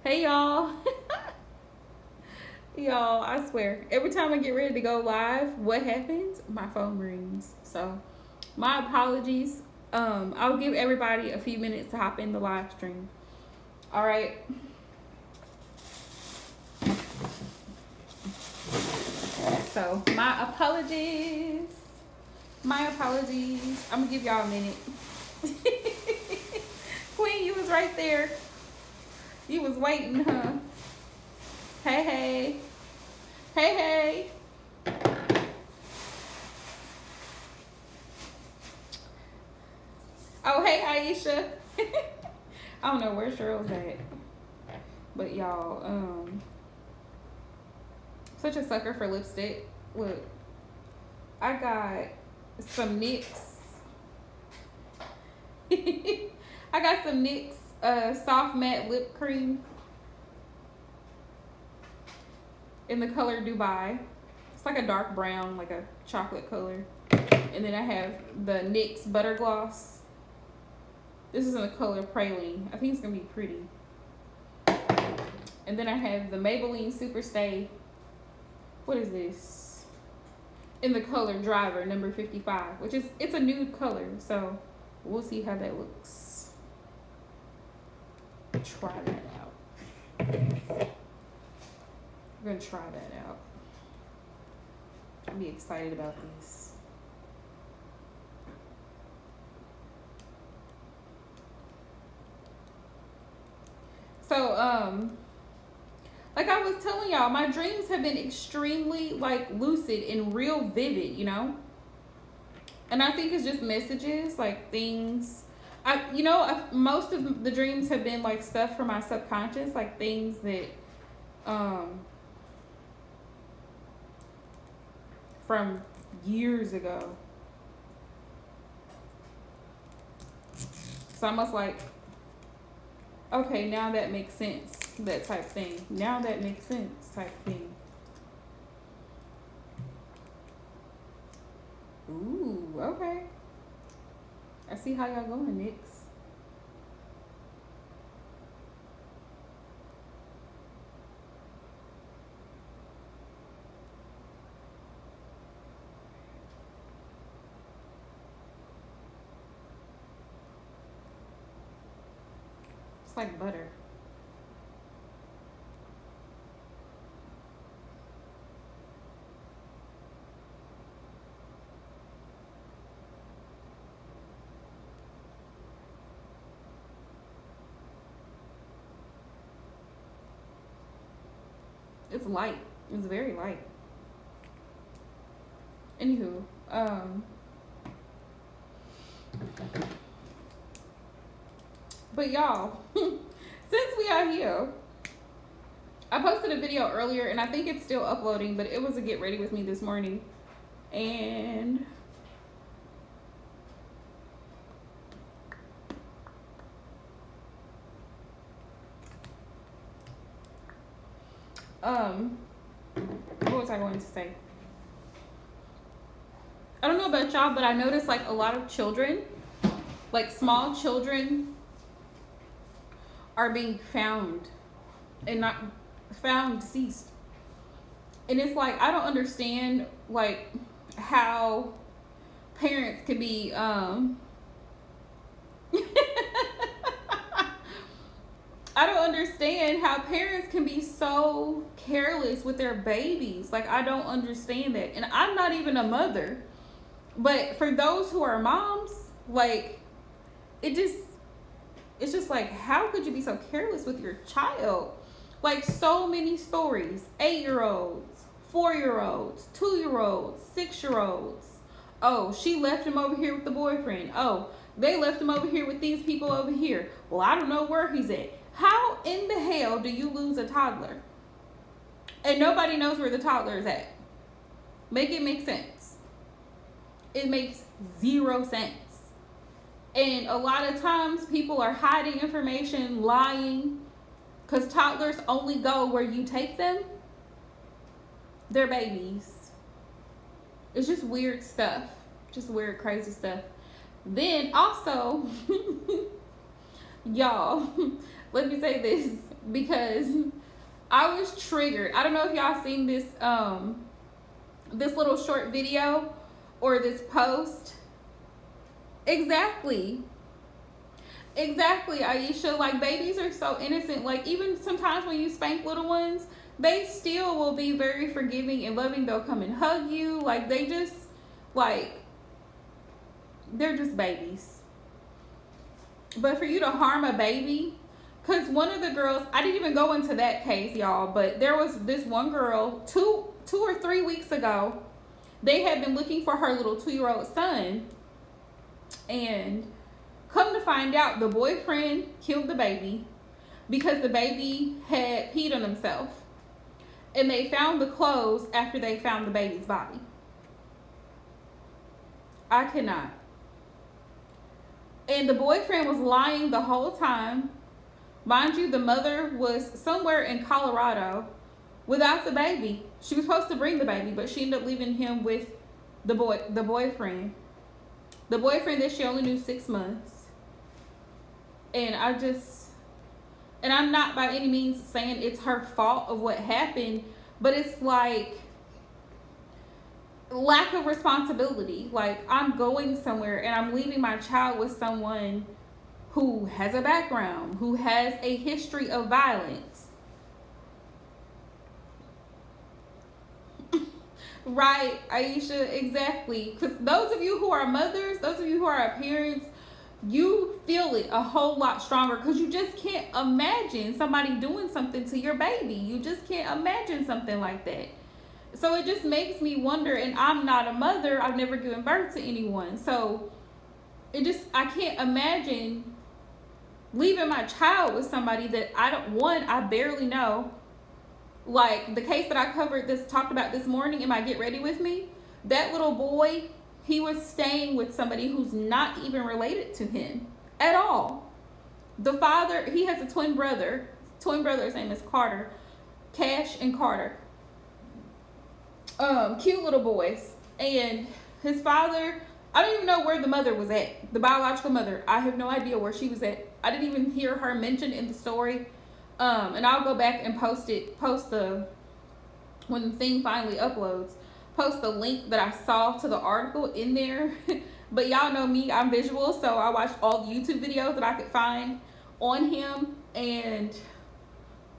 Hey y'all. Y'all, I swear, every time I get ready to go live, what happens? My phone rings. So, my apologies. I'll give everybody a few minutes to hop in the live stream. All right. So, my apologies. My apologies. I'm gonna give y'all a minute. Queen, you was right there. You was waiting, huh? Hey, hey. Hey, hey. Oh, hey, Aisha. I don't know where Cheryl's at. But y'all, such a sucker for lipstick. Look, I got some NYX. I got some NYX soft matte lip cream in the color Dubai. It's like a dark brown, like a chocolate color. And then I have the NYX butter gloss. This is in the color Praline. I think it's gonna be pretty. And then I have the Maybelline Super Stay. What is this? In the color Driver, number 55, which is, it's a nude color, so we'll see how that looks. Try that out. We're gonna try that out. I'm be excited about this. So, like I was telling y'all, my dreams have been extremely like lucid and real vivid, you know? And I think it's just messages, like things. Most of the dreams have been like stuff from my subconscious, like things that, from years ago. So I must like, okay, now that makes sense, that type thing. Now that makes sense type thing. Ooh, okay. I see how y'all going, Nyx. It's like butter. It's light. It's very light. Anywho, but y'all, since we are here, I posted a video earlier and I think it's still uploading, but it was a get ready with me this morning. And what was I going to say? I don't know about y'all, but I noticed like a lot of children, like small children, are being found and not found deceased. And it's like, I don't understand like how parents could be I don't understand how parents can be so careless with their babies. Like, I don't understand that. And I'm not even a mother. But for those who are moms, like, it's just like, how could you be so careless with your child? Like, so many stories. 8-year-olds, 4-year-olds, 2-year-olds, 6-year-olds. Oh, she left him over here with the boyfriend. Oh, they left him over here with these people over here. Well, I don't know where he's at. How in the hell do you lose a toddler? And nobody knows where the toddler is at. Make it make sense. It makes zero sense. And a lot of times people are hiding information, lying, because toddlers only go where you take them. They're babies. It's just weird stuff. Just weird, crazy stuff. Then also, y'all, let me say this. because I was triggered. I don't know if y'all seen this this little short video or this post. Exactly, Aisha. Like, babies are so innocent. Like, even sometimes when you spank little ones, they still will be very forgiving and loving. They'll come and hug you. Like, they just, like, they're just babies. But for you to harm a baby, because one of the girls, I didn't even go into that case, y'all, but there was this one girl, two or 3 weeks ago, they had been looking for her little 2-year-old son, and come to find out, the boyfriend killed the baby because the baby had peed on himself. And they found the clothes after they found the baby's body. I cannot. And the boyfriend was lying the whole time. Mind you, the mother was somewhere in Colorado without the baby. She was supposed to bring the baby, but she ended up leaving him with the boyfriend. The boyfriend that she only knew 6 months. And I'm not by any means saying it's her fault of what happened, but it's like lack of responsibility. Like, I'm going somewhere and I'm leaving my child with someone who has a background, who has a history of violence. Right, Aisha, exactly. Because those of you who are mothers, those of you who are parents, you feel it a whole lot stronger, because you just can't imagine somebody doing something to your baby. You just can't imagine something like that. So it just makes me wonder, and I'm not a mother, I've never given birth to anyone, so I can't imagine leaving my child with somebody that I barely know. Like the case that I talked about this morning in my Get Ready With Me, that little boy, he was staying with somebody who's not even related to him at all. The father, he has a twin brother. Twin brother's name is Carter. Cash and Carter. Cute little boys. And his father, I don't even know where the mother was at. The biological mother. I have no idea where she was at. I didn't even hear her mentioned in the story. And I'll go back and when the thing finally uploads, post the link that I saw to the article in there. But y'all know me, I'm visual, so I watched all the YouTube videos that I could find on him. And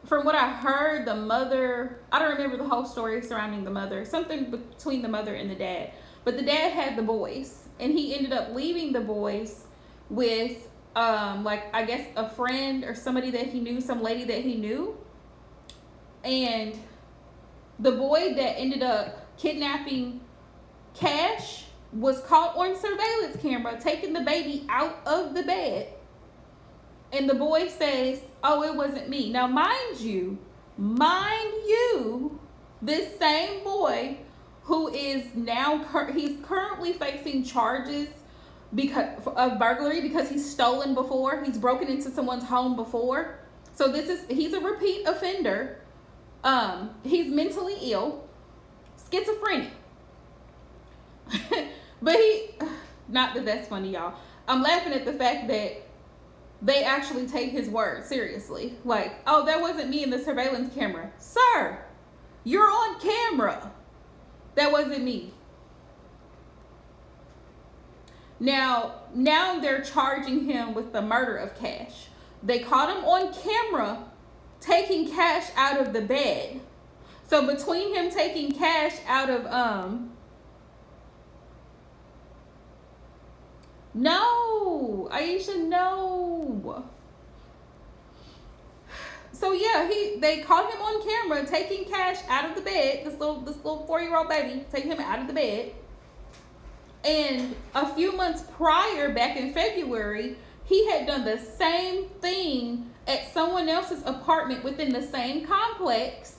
from what I heard, the mother, I don't remember the whole story surrounding the mother, something between the mother and the dad. But the dad had the boys, and he ended up leaving the boys with I guess a friend or somebody that he knew, some lady that he knew. And the boy that ended up kidnapping Cash was caught on surveillance camera taking the baby out of the bed. And the boy says, "Oh, it wasn't me." Now, mind you, this same boy who is now, he's currently facing charges because of burglary, because he's stolen before, he's broken into someone's home before. So he's a repeat offender. He's mentally ill, schizophrenic. But not that that's funny, y'all. I'm laughing at the fact that they actually take his word seriously. Like, "Oh, that wasn't me in the surveillance camera." Sir, you're on camera. That wasn't me. Now they're charging him with the murder of Cash. They caught him on camera taking Cash out of the bed. So between him taking Cash out of no, Aisha, no. So yeah, they caught him on camera taking Cash out of the bed. This little 4-year-old baby, taking him out of the bed. And a few months prior, back in February, he had done the same thing at someone else's apartment within the same complex.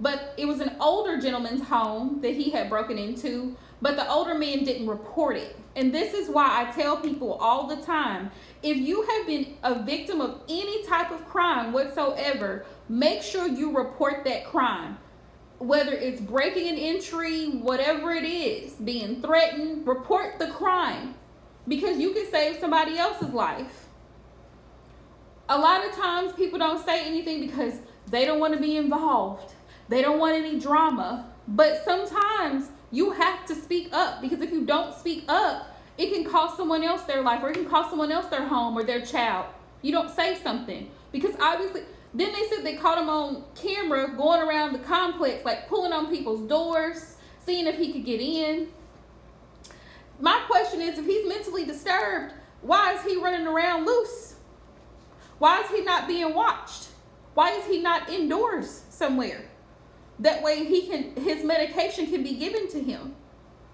But it was an older gentleman's home that he had broken into, but the older man didn't report it. And this is why I tell people all the time, if you have been a victim of any type of crime whatsoever, make sure you report that crime. Whether it's breaking an entry, whatever it is, being threatened, report the crime, because you can save somebody else's life. A lot of times people don't say anything because they don't want to be involved. They don't want any drama. But sometimes you have to speak up, because if you don't speak up, it can cost someone else their life, or it can cost someone else their home or their child. You don't say something. Because obviously, then they said they caught him on camera going around the complex, like pulling on people's doors, seeing if he could get in. My question is, if he's mentally disturbed, why is he running around loose? Why is he not being watched? Why is he not indoors somewhere? That way his medication can be given to him,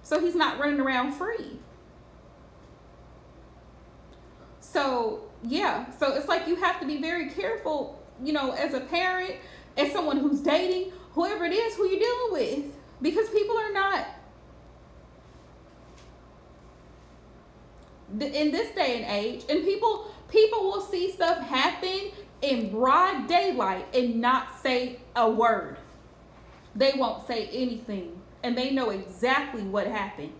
so he's not running around free. So yeah, so it's like you have to be very careful, as a parent, as someone who's dating, whoever it is who you're dealing with, because people are not, in this day and age, and people will see stuff happen in broad daylight and not say a word. They won't say anything, and they know exactly what happened.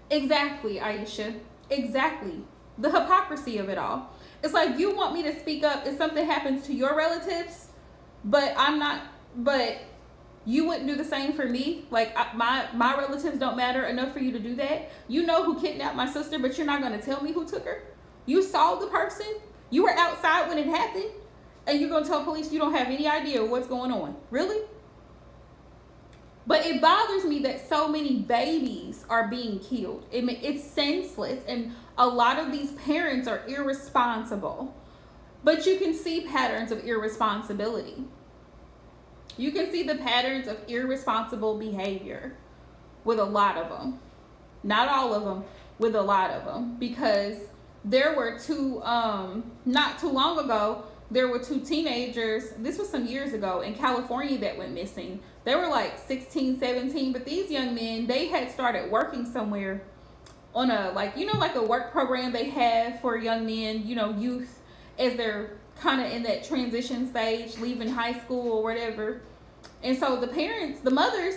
Exactly, Aisha. Exactly. The hypocrisy of it all. It's like, you want me to speak up if something happens to your relatives, but you wouldn't do the same for me. Like, my relatives don't matter enough for you to do that. You know who kidnapped my sister, but you're not going to tell me who took her. You saw the person. You were outside when it happened, and you're going to tell police you don't have any idea what's going on. Really? But it bothers me that so many babies are being killed. It's senseless, and a lot of these parents are irresponsible. But you can see patterns of irresponsibility. You can see the patterns of irresponsible behavior with a lot of them. Not all of them, with a lot of them. Because there were not too long ago, there were two teenagers, this was some years ago, in California that went missing. They were like 16, 17, but these young men, they had started working somewhere on a work program they have for young men, youth, as they're kind of in that transition stage, leaving high school or whatever. And so the parents, the mothers,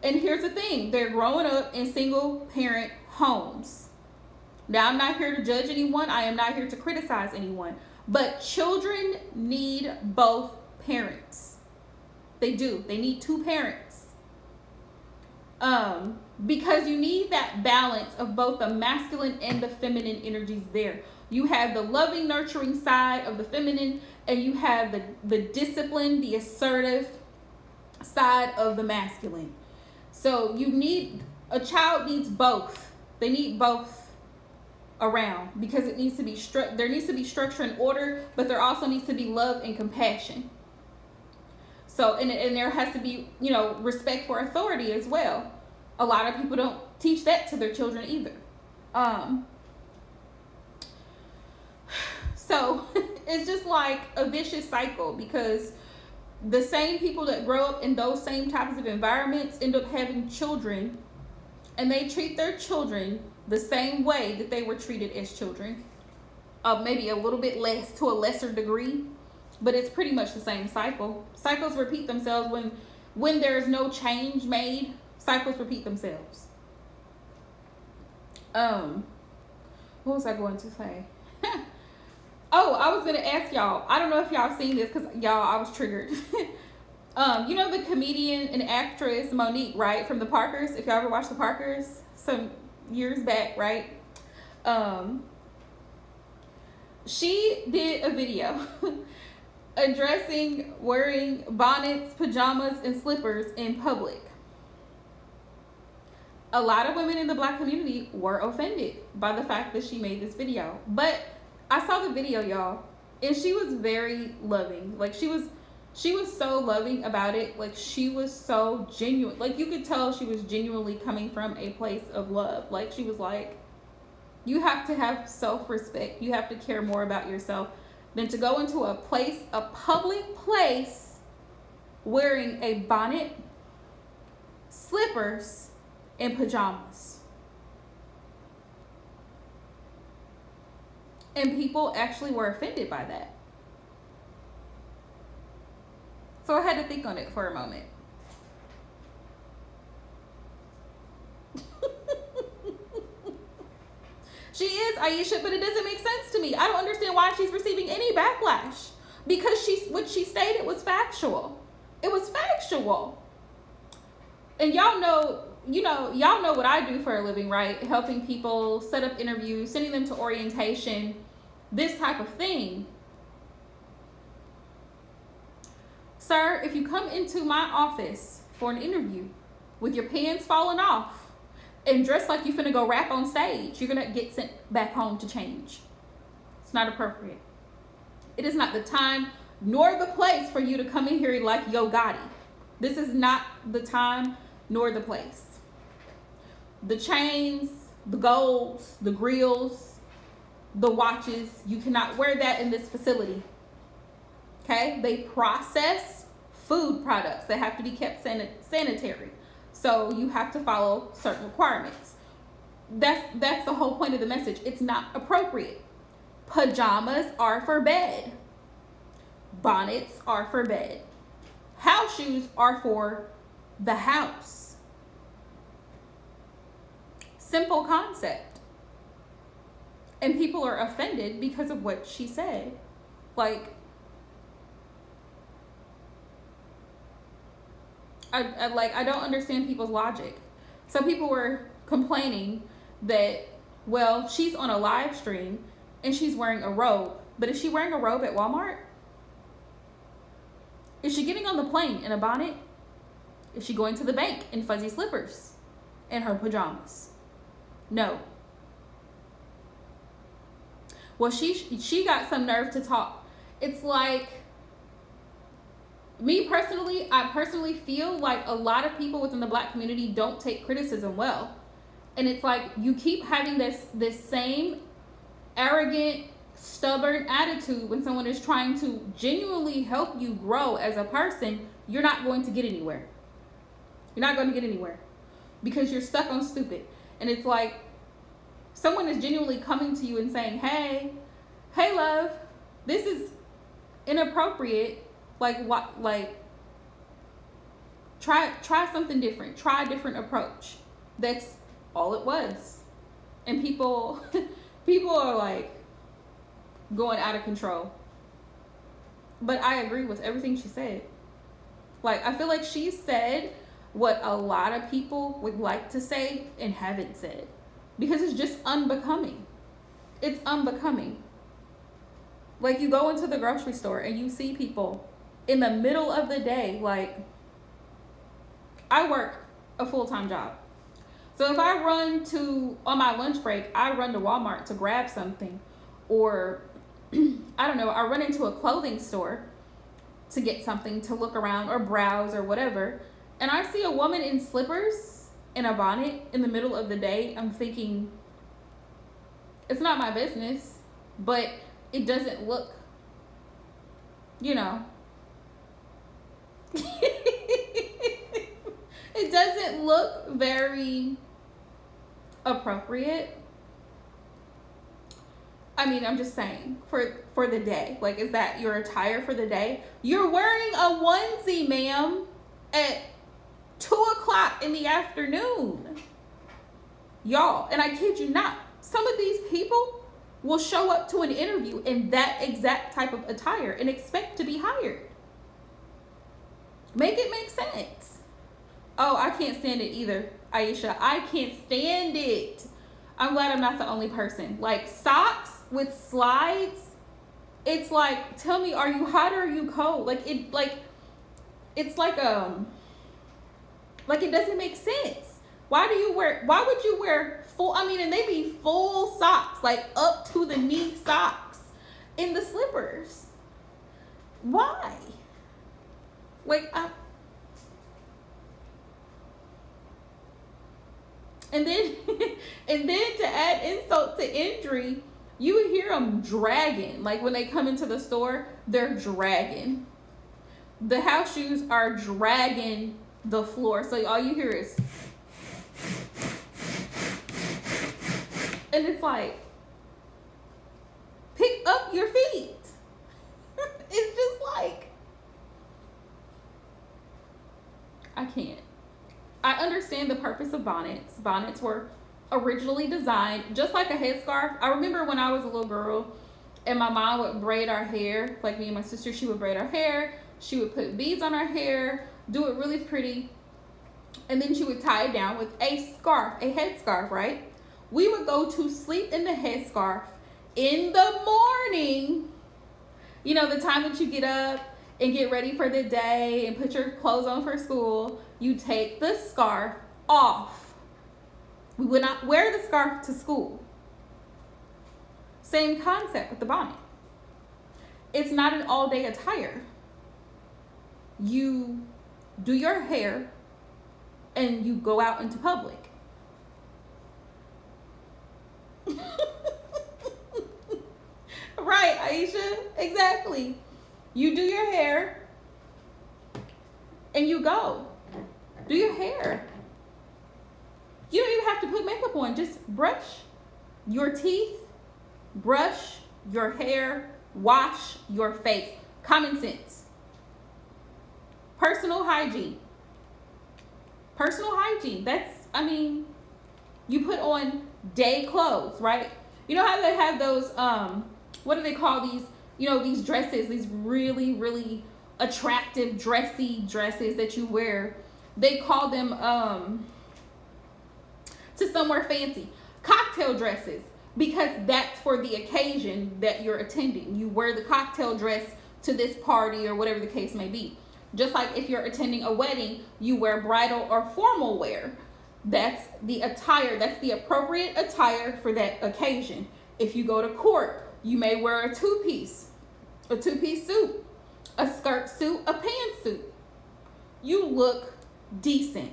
and here's the thing, they're growing up in single parent homes. Now, I'm not here to judge anyone. I am not here to criticize anyone. But children need both parents. They do. They need two parents. Because you need that balance of both the masculine and the feminine energies there. You have the loving, nurturing side of the feminine, and you have the disciplined, the assertive side of the masculine. So a child needs both. They need both around, because it needs to be there needs to be structure and order, but there also needs to be love and compassion. So and there has to be respect for authority as well. A lot of people don't teach that to their children either. So it's just like a vicious cycle, because the same people that grow up in those same types of environments end up having children, and they treat their children the same way that they were treated as children. Maybe a little bit less, to a lesser degree, but it's pretty much the same cycle. Cycles repeat themselves when there's no change made. Cycles repeat themselves. What was I going to say? Oh, I was going to ask y'all. I don't know if y'all seen this, because I was triggered. The comedian and actress Monique, right, from the Parkers. If y'all ever watched the Parkers some years back, right? She did a video addressing wearing bonnets, pajamas, and slippers in public. A lot of women in the Black community were offended by the fact that she made this video. But I saw the video, y'all, and she was very loving. Like, she was so loving about it. Like, she was so genuine. Like, you could tell she was genuinely coming from a place of love. Like, she was like, you have to have self-respect. You have to care more about yourself than to go into a public place, wearing a bonnet, slippers, and pajamas. And people actually were offended by that. So I had to think on it for a moment. She is, Aisha, but it doesn't make sense to me. I don't understand why she's receiving any backlash. Because what she stated was factual. It was factual. And y'all know what I do for a living, right? Helping people set up interviews, sending them to orientation, this type of thing. Sir, if you come into my office for an interview with your pants falling off and dressed like you finna go rap on stage, you're gonna get sent back home to change. It's not appropriate. It is not the time nor the place for you to come in here like Yo Gotti. This is not the time nor the place. The chains, the golds, the grills, the watches, you cannot wear that in this facility. Okay? They process food products that have to be kept sanitary. So you have to follow certain requirements. That's the whole point of the message. It's not appropriate. Pajamas are for bed. Bonnets are for bed. House shoes are for the house. Simple concept. And people are offended because of what she said. Like, I don't understand people's logic. Some people were complaining that, well, she's on a live stream and she's wearing a robe. But is she wearing a robe at Walmart? Is she getting on the plane in a bonnet? Is she going to the bank in fuzzy slippers and her pajamas? No. Well, she got some nerve to talk. It's like, I personally feel like a lot of people within the Black community don't take criticism well. And it's like you keep having this same arrogant, stubborn attitude when someone is trying to genuinely help you grow as a person. You're not going to get anywhere. You're not going to get anywhere because you're stuck on stupid. And it's like someone is genuinely coming to you and saying, hey love, this is inappropriate. Like what? Like try something different. Try a different approach. That's all it was. And people are like going out of control. But I agree with everything she said. Like, I feel like she said what a lot of people would like to say and haven't said. Because it's just unbecoming. It's unbecoming. Like, you go into the grocery store and you see people in the middle of the day. Like, I work a full-time job. So if I on my lunch break, I run to Walmart to grab something. Or, I don't know, I run into a clothing store to get something, to look around or browse or whatever. And I see a woman in slippers and a bonnet in the middle of the day. I'm thinking, it's not my business, but it doesn't look, it doesn't look very appropriate. I mean, I'm just saying, for the day. Like, is that your attire for the day? You're wearing a onesie, ma'am, at 2:00 in the afternoon. Y'all, and I kid you not, some of these people will show up to an interview in that exact type of attire and expect to be hired. Make it make sense. Oh, I can't stand it either, Aisha. I can't stand it. I'm glad I'm not the only person. Like, socks with slides, it's like, tell me, are you hot or are you cold? Like, it doesn't make sense. Why would you wear full, and they be full socks, like up to the knee socks in the slippers. Why? Like, and then to add insult to injury, you would hear them dragging. Like, when they come into the store, they're dragging. The house shoes are dragging the floor. So all you hear is, and it's like, pick up your feet. It's just like, I can't. I understand the purpose of bonnets. Bonnets were originally designed just like a headscarf. I remember when I was a little girl and my mom would braid our hair, like me and my sister, she would braid our hair. She would put beads on our hair, do it really pretty. And then she would tie it down with a scarf, a headscarf, right? We would go to sleep in the headscarf. In the morning, you know, the time that you get up and get ready for the day and put your clothes on for school, you take the scarf off. We would not wear the scarf to school. Same concept with the bonnet. It's not an all-day attire. You do your hair and you go out into public. Right, Aisha, exactly. You do your hair and you go. Do your hair. You don't even have to put makeup on. Just brush your teeth, brush your hair, wash your face. Common sense. Personal hygiene. Personal hygiene. That's, I mean, you put on day clothes, right? You know how they have those, what do they call these, you know, these dresses, these really, really attractive, dressy dresses that you wear. They call them, to somewhere fancy, cocktail dresses, because that's for the occasion that you're attending. You wear the cocktail dress to this party or whatever the case may be. Just like if you're attending a wedding, you wear bridal or formal wear. That's the attire, that's the appropriate attire for that occasion. If you go to court, you may wear a two-piece suit, a skirt suit, a pantsuit. You look decent.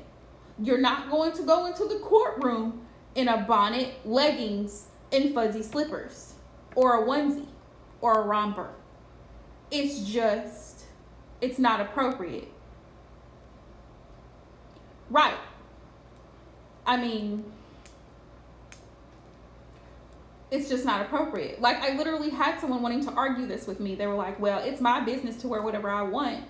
You're not going to go into the courtroom in a bonnet, leggings, and fuzzy slippers, or a onesie, or a romper. It's not appropriate. Right. I mean, it's just not appropriate. Like, I literally had someone wanting to argue this with me. They were like, well, it's my business to wear whatever I want.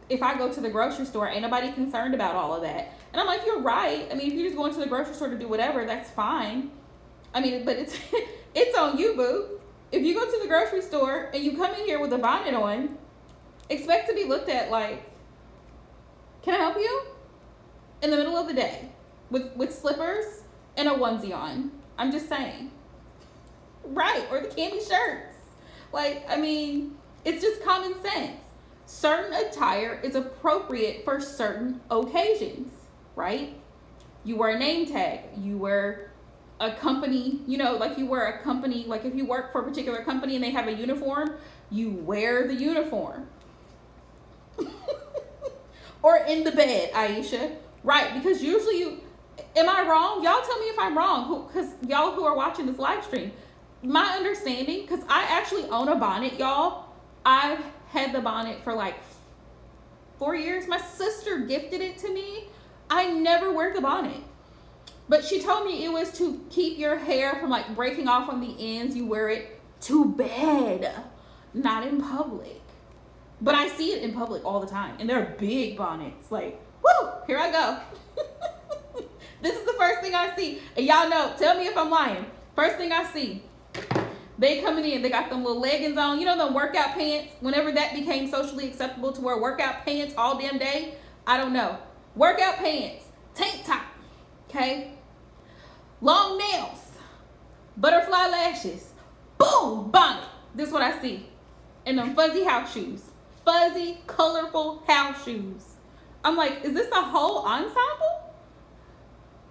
If I go to the grocery store, ain't nobody concerned about all of that. And I'm like, you're right. I mean, if you're just going to the grocery store to do whatever, that's fine. I mean, but it's it's on you, boo. If you go to the grocery store and you come in here with a bonnet on, expect to be looked at like, can I help you? In the middle of the day with slippers and a onesie on. I'm just saying. Right, or the cami shirts. Like, I mean, it's just common sense. Certain attire is appropriate for certain occasions, right? You wear a name tag. You wear a company, you know, like you wear a company, like if you work for a particular company and they have a uniform, you wear the uniform. Or in the bed, Aisha. Right, because usually am I wrong? Y'all tell me if I'm wrong, because y'all who are watching this live stream, my understanding, because I actually own a bonnet, y'all. I've had the bonnet for like 4 years. My sister gifted it to me. I never wear the bonnet. But she told me it was to keep your hair from like breaking off on the ends. You wear it to bed, not in public. But I see it in public all the time. And they're big bonnets. Like, woo, here I go. This is the first thing I see. And y'all know, tell me if I'm lying. First thing I see, they coming in, they got them little leggings on. You know them workout pants? Whenever that became socially acceptable to wear workout pants all damn day, I don't know. Workout pants, tank top, okay? Long nails, butterfly lashes, boom, bonnet. This is what I see. And them fuzzy house shoes. Fuzzy, colorful house shoes. I'm like, is this a whole ensemble?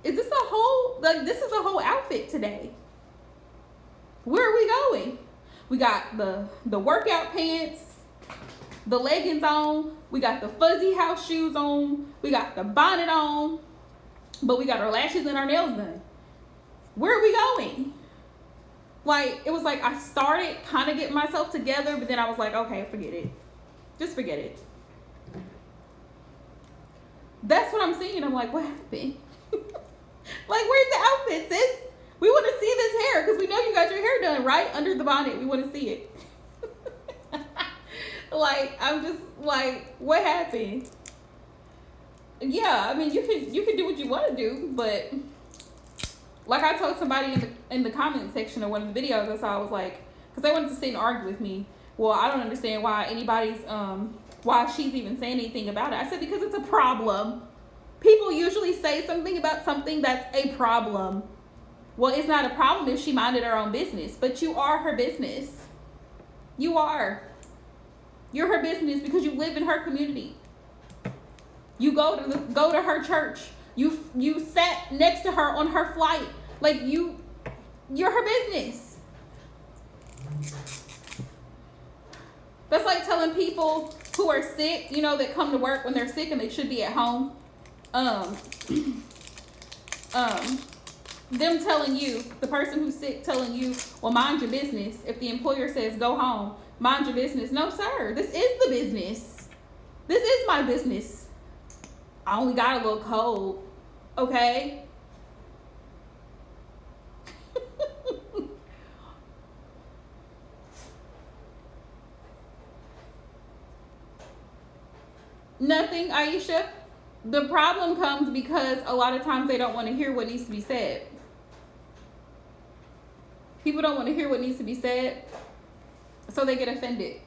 Is this a whole, like, this is a whole outfit today. Where are we going? We got the workout pants, the leggings on. We got the fuzzy house shoes on. We got the bonnet on. But we got our lashes and our nails done. Where are we going? Like, it was like I started kind of getting myself together, but then I was like, okay, forget it. Just forget it. That's what I'm seeing. I'm like, what happened? Like, where's the outfit, sis? We want to see this hair because we know you got your hair done, right? Under the bonnet. We want to see it. Like, I'm just like, what happened? Yeah, I mean, you can do what you want to do, but Like I told somebody in the comment section of one of the videos I saw, I was like, because they wanted to sit and argue with me. Well, I don't understand why why she's even saying anything about it. I said, because it's a problem. People usually say something about something that's a problem. Well, it's not a problem if she minded her own business, but you are her business. You are. You're her business because you live in her community. You go to her church. You sat next to her on her flight. Like you're her business. That's like telling people who are sick, that come to work when they're sick and they should be at home. Them telling you, the person who's sick telling you, well, mind your business. If the employer says go home, mind your business. No, sir. This is the business. This is my business. I only got a little cold. Okay? Nothing, Aisha. The problem comes because a lot of times they don't want to hear what needs to be said. People don't want to hear what needs to be said, so they get offended.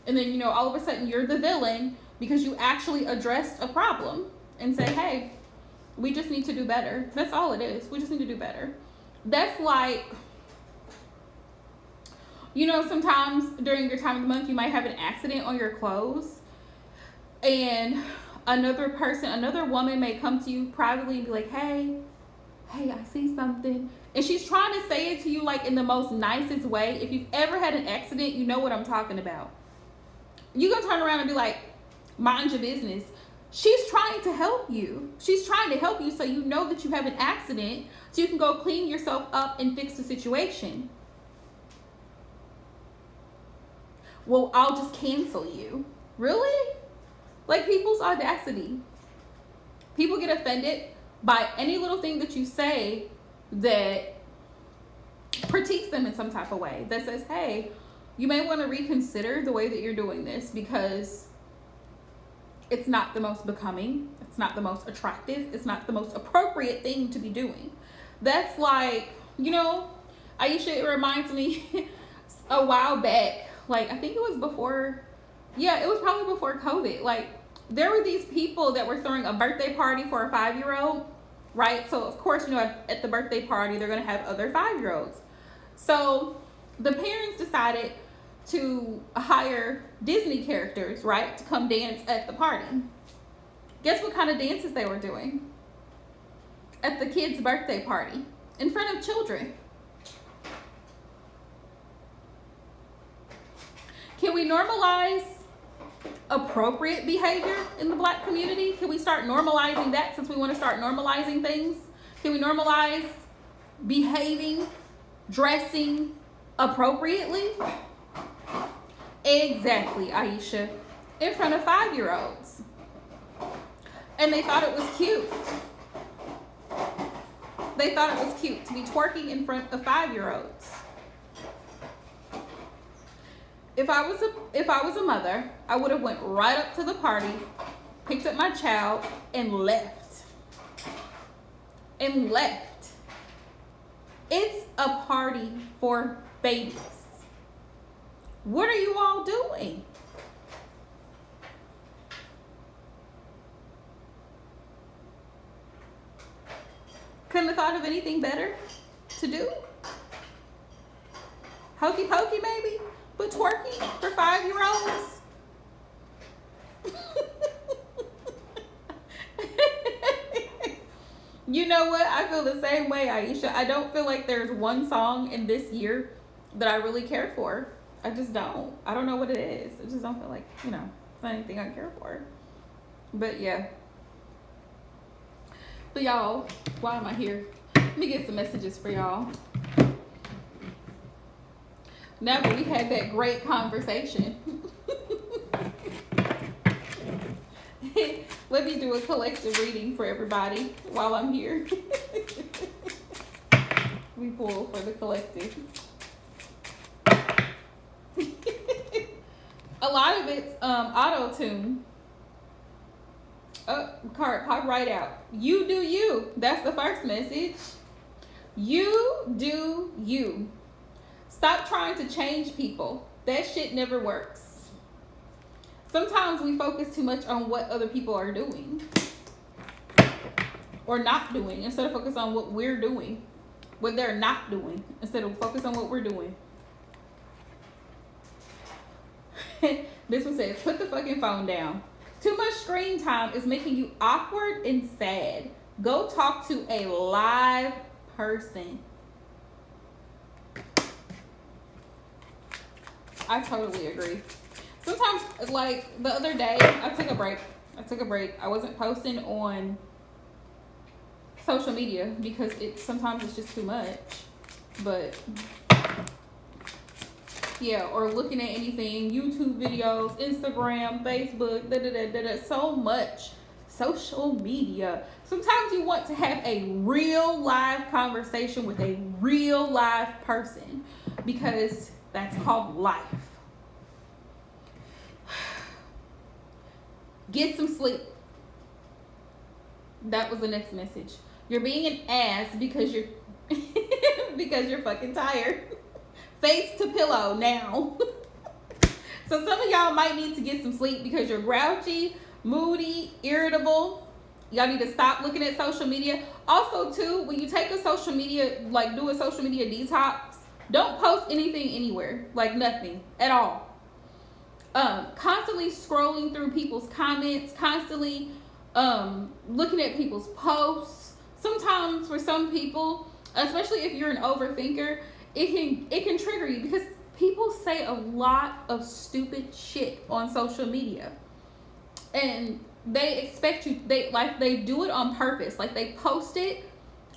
And then, all of a sudden you're the villain because you actually addressed a problem and say, hey, we just need to do better. That's all it is. We just need to do better. That's like, sometimes during your time of the month, you might have an accident on your clothes. And another woman may come to you privately and be like, hey, I see something. And she's trying to say it to you like in the most nicest way. If you've ever had an accident, you know what I'm talking about. You're going to turn around and be like, mind your business. She's trying to help you. She's trying to help you so you know that you have an accident so you can go clean yourself up and fix the situation. Well, I'll just cancel you. Really? Like people's audacity. People get offended by any little thing that you say that critiques them in some type of way. That says, hey, you may want to reconsider the way that you're doing this because it's not the most becoming. It's not the most attractive. It's not the most appropriate thing to be doing. That's like, Aisha, it reminds me a while back. Like, I think it was it was probably before COVID. Like, there were these people that were throwing a birthday party for a 5-year-old, right? So, of course, at the birthday party, they're going to have other 5-year-olds. So, the parents decided to hire Disney characters, right, to come dance at the party. Guess what kind of dances they were doing at the kids' birthday party in front of children? Can we normalize appropriate behavior in the Black community? Can we start normalizing that since we want to start normalizing things? Can we normalize behaving, dressing appropriately? Exactly, Aisha. In front of 5-year-olds. And they thought it was cute. They thought it was cute to be twerking in front of 5-year-olds. If I was a mother, I would have went right up to the party, picked up my child, and left. It's a party for babies. What are you all doing? Couldn't have thought of anything better to do? Hokey pokey maybe? But twerking for 5-year-olds? You know what? I feel the same way, Aisha. I don't feel like there's one song in this year that I really care for. I just don't. I don't know what it is. I just don't feel like, it's not anything I care for. But yeah. But y'all, why am I here? Let me get some messages for y'all. Now that we had that great conversation, let me do a collective reading for everybody while I'm here. We pull for the collective. A lot of it's auto-tune. Card pop right out. You do you. That's the first message. You do you. Stop trying to change people. That shit never works. Sometimes we focus too much on what other people are doing or not doing instead of focus on what we're doing, what they're not doing, instead of focus on what we're doing. This one says, put the fucking phone down. Too much screen time is making you awkward and sad. Go talk to a live person. I totally agree. Sometimes, like the other day, I took a break. I wasn't posting on social media because sometimes it's just too much. But yeah, or looking at anything, YouTube videos, Instagram, Facebook, so much social media. Sometimes you want to have a real live conversation with a real live person because that's called life. Get some sleep. That was the next message. You're being an ass because you're because you're fucking tired. Face to pillow now. So some of y'all might need to get some sleep because you're grouchy, moody, irritable. Y'all need to stop looking at social media. Also, too, when you take a social media, like do a social media detox, don't post anything anywhere. Like nothing at all. Constantly scrolling through people's comments, constantly looking at people's posts. Sometimes for some people, especially if you're an overthinker, it can trigger you because people say a lot of stupid shit on social media. And they expect you, they do it on purpose. Like they post it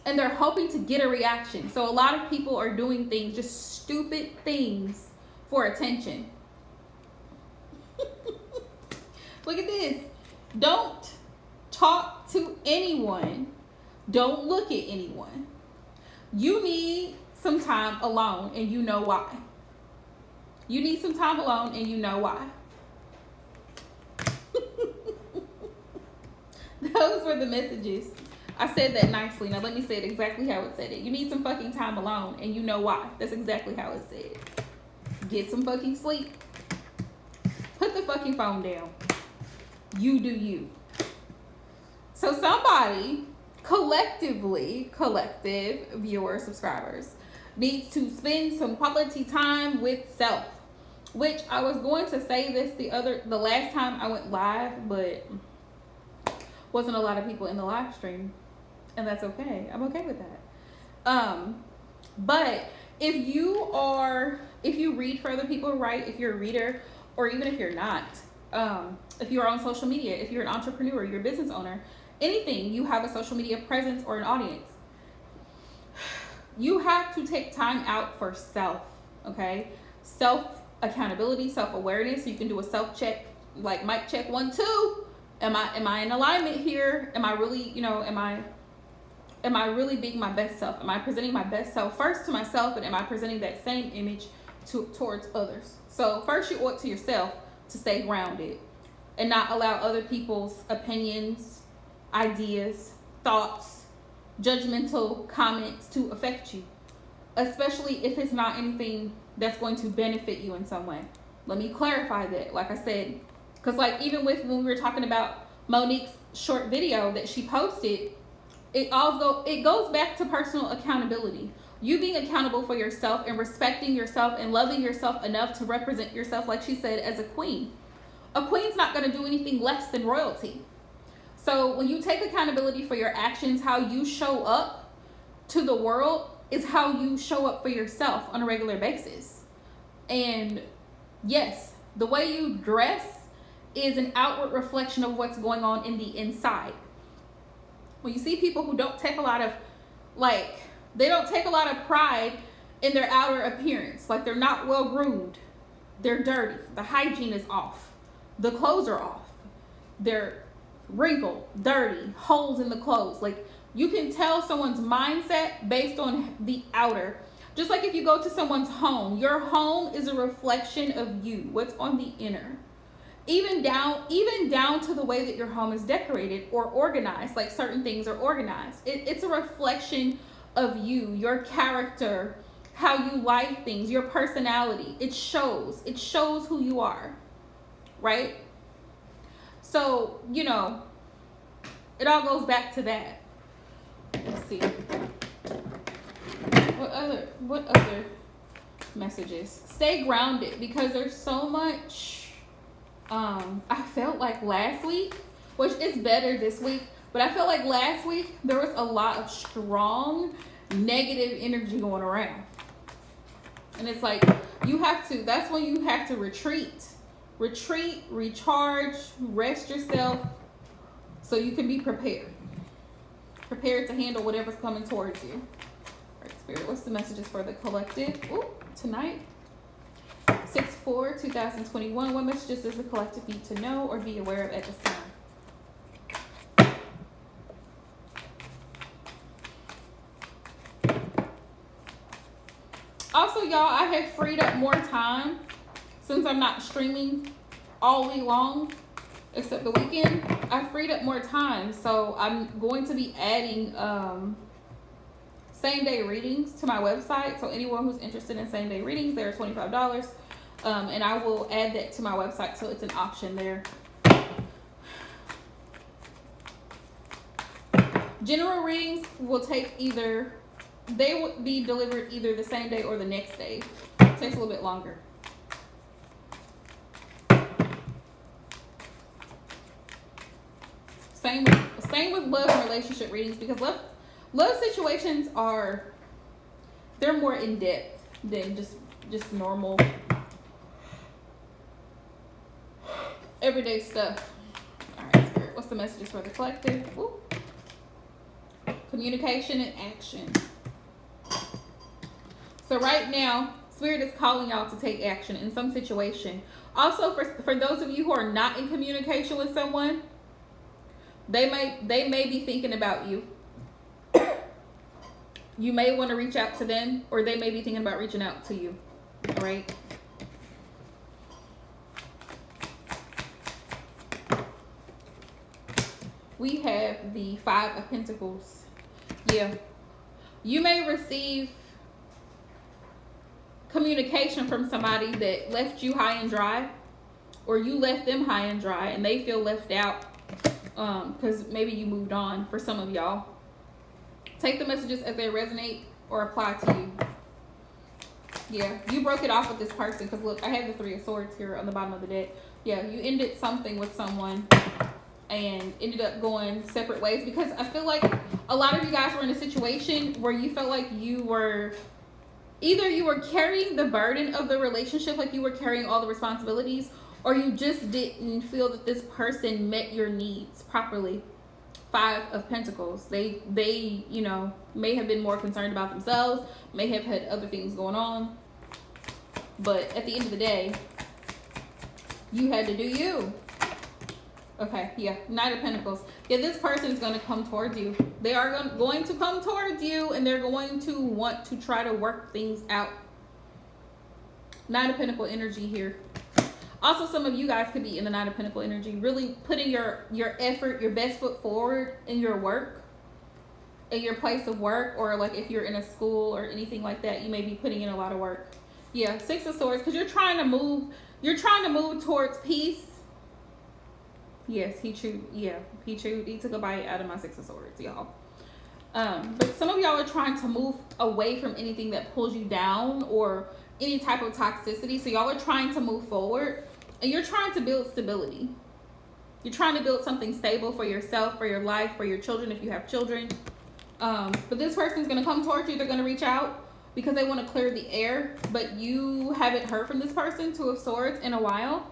and they're hoping to get a reaction. So a lot of people are doing things, just stupid things for attention. Look at this. Don't talk to anyone. Don't look at anyone. You need some time alone and you know why. You need some time alone and you know why. Those were the messages. I said that nicely. Now let me say it exactly how it said it. You need some fucking time alone and you know why. That's exactly how it said. Get some fucking sleep. Put the fucking phone down. You do you. So somebody collective viewers, subscribers, needs to spend some quality time with self. Which I was going to say this the last time I went live, but wasn't a lot of people in the live stream. And that's okay. I'm okay with that. But if you read for other people, right? If you're a reader, or even if you're not, if you're on social media, if you're an entrepreneur, you're a business owner, anything, you have a social media presence or an audience, you have to take time out for self, okay? Self accountability, self awareness. So you can do a self check, like mic check 1 2. Am I in alignment here? Am I really, am I really being my best self? Am I presenting my best self first to myself, and am I presenting that same image towards others? So first you ought to yourself to stay grounded and not allow other people's opinions, ideas, thoughts, judgmental comments to affect you, especially if it's not anything that's going to benefit you in some way. Let me clarify that, like I said, because like even when we were talking about Monique's short video that she posted, it goes back to personal accountability. You being accountable for yourself and respecting yourself and loving yourself enough to represent yourself, like she said, as a queen. A queen's not going to do anything less than royalty. So when you take accountability for your actions, how you show up to the world is how you show up for yourself on a regular basis. And yes, the way you dress is an outward reflection of what's going on in the inside. When you see people who don't take a lot of, they don't take a lot of pride in their outer appearance, like they're not well groomed, they're dirty, the hygiene is off, the clothes are off, they're wrinkled, dirty, holes in the clothes. Like you can tell someone's mindset based on the outer. Just like if you go to someone's home, your home is a reflection of you, what's on the inner. even down to the way that your home is decorated or organized, like certain things are organized. It's a reflection of you, your character, how you like things, your personality. It shows who you are, right? So, it all goes back to that. Let's see. What other messages? Stay grounded, because there's so much. I felt like last week, which is better this week, but I felt like last week there was a lot of strong negative energy going around. And it's like that's when you have to retreat, recharge, rest yourself, so you can be prepared to handle whatever's coming towards you. All right, Spirit, what's the messages for the collective tonight? 6/4/2021. What messages does the collective need to know or be aware of at this time? Also, y'all, I have freed up more time since I'm not streaming all week long, except the weekend. I freed up more time, so I'm going to be adding same-day readings to my website. So anyone who's interested in same-day readings, they're $25. And I will add that to my website, so it's an option there. General readings will they will be delivered either the same day or the next day. It takes a little bit longer. Same with love and relationship readings, because love situations they're more in depth than just normal everyday stuff. All right, Spirit, what's the messages for the collective? Ooh. Communication and action. So right now, Spirit is calling y'all to take action in some situation. Also, for those of you who are not in communication with someone, they may be thinking about you. You may want to reach out to them, or they may be thinking about reaching out to you. All right. We have the 5 of Pentacles. Yeah. You may receive communication from somebody that left you high and dry, or you left them high and dry and they feel left out because maybe you moved on. For some of y'all, take the messages as they resonate or apply to you. Yeah, you broke it off with this person, because look, I have the 3 of Swords here on the bottom of the deck. Yeah, you ended something with someone and ended up going separate ways, because I feel like a lot of you guys were in a situation where you felt like you were carrying the burden of the relationship, like you were carrying all the responsibilities, or you just didn't feel that this person met your needs properly. 5 of Pentacles. They may have been more concerned about themselves, may have had other things going on, but at the end of the day, you had to do you. Okay, yeah, Knight of Pentacles. Yeah, this person is going to come towards you. They are going to come towards you, and they're going to want to try to work things out. Knight of Pentacle energy here. Also, some of you guys could be in the Knight of Pentacle energy, really putting your effort, your best foot forward in your work, in your place of work, or like if you're in a school or anything like that, you may be putting in a lot of work. Yeah, 6 of Swords, because you're trying to move towards peace. Yes, he took a bite out of my 6 of Swords, y'all. But some of y'all are trying to move away from anything that pulls you down or any type of toxicity. So y'all are trying to move forward, and you're trying to build stability. You're trying to build something stable for yourself, for your life, for your children if you have children. But this person's going to come towards you. They're going to reach out because they want to clear the air, but you haven't heard from this person, 2 of Swords, in a while.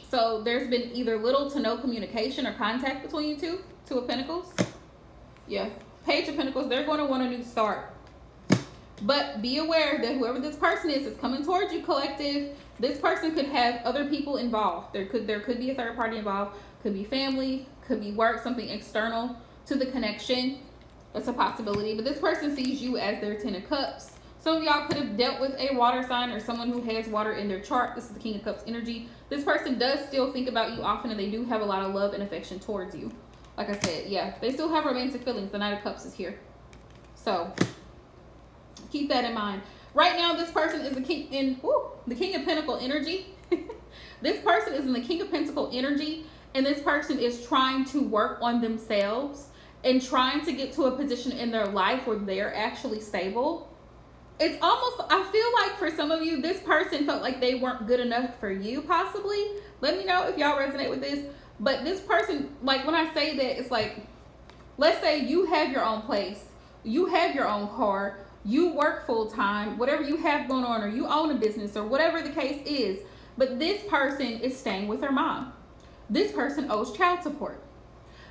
So there's been either little to no communication or contact between you two. 2 of Pentacles. Yeah. Page of Pentacles. They're going to want a new start. But be aware that whoever this person is coming towards you, collective. This person could have other people involved. There could be a third party involved. Could be family. Could be work. Something external to the connection. That's a possibility. But this person sees you as their 10 of Cups. Some of y'all could have dealt with a water sign or someone who has water in their chart. This is the King of Cups energy. This person does still think about you often, and they do have a lot of love and affection towards you. Like I said, yeah, they still have romantic feelings. The Knight of Cups is here. So keep that in mind. Right now, this person is the King of Pentacle energy. This person is in the King of Pentacle energy, and this person is trying to work on themselves and trying to get to a position in their life where they're actually stable. It's almost, I feel like for some of you, this person felt like they weren't good enough for you, possibly. Let me know if y'all resonate with this. But this person, like when I say that, it's like, let's say you have your own place, you have your own car, you work full time, whatever you have going on, or you own a business, or whatever the case is. But this person is staying with their mom. This person owes child support.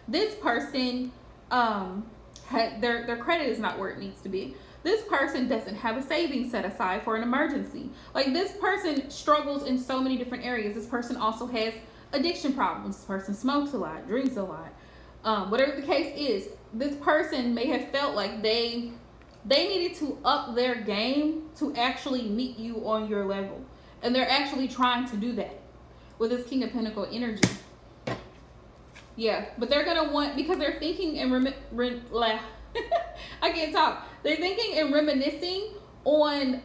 This person, their credit is not where it needs to be. This person doesn't have a savings set aside for an emergency. Like, this person struggles in so many different areas. This person also has addiction problems. This person smokes a lot, drinks a lot. Whatever the case is, this person may have felt like they needed to up their game to actually meet you on your level. And they're actually trying to do that with this King of Pentacle energy. Yeah, but they're going to want, because they're thinking and I can't talk. They're thinking and reminiscing on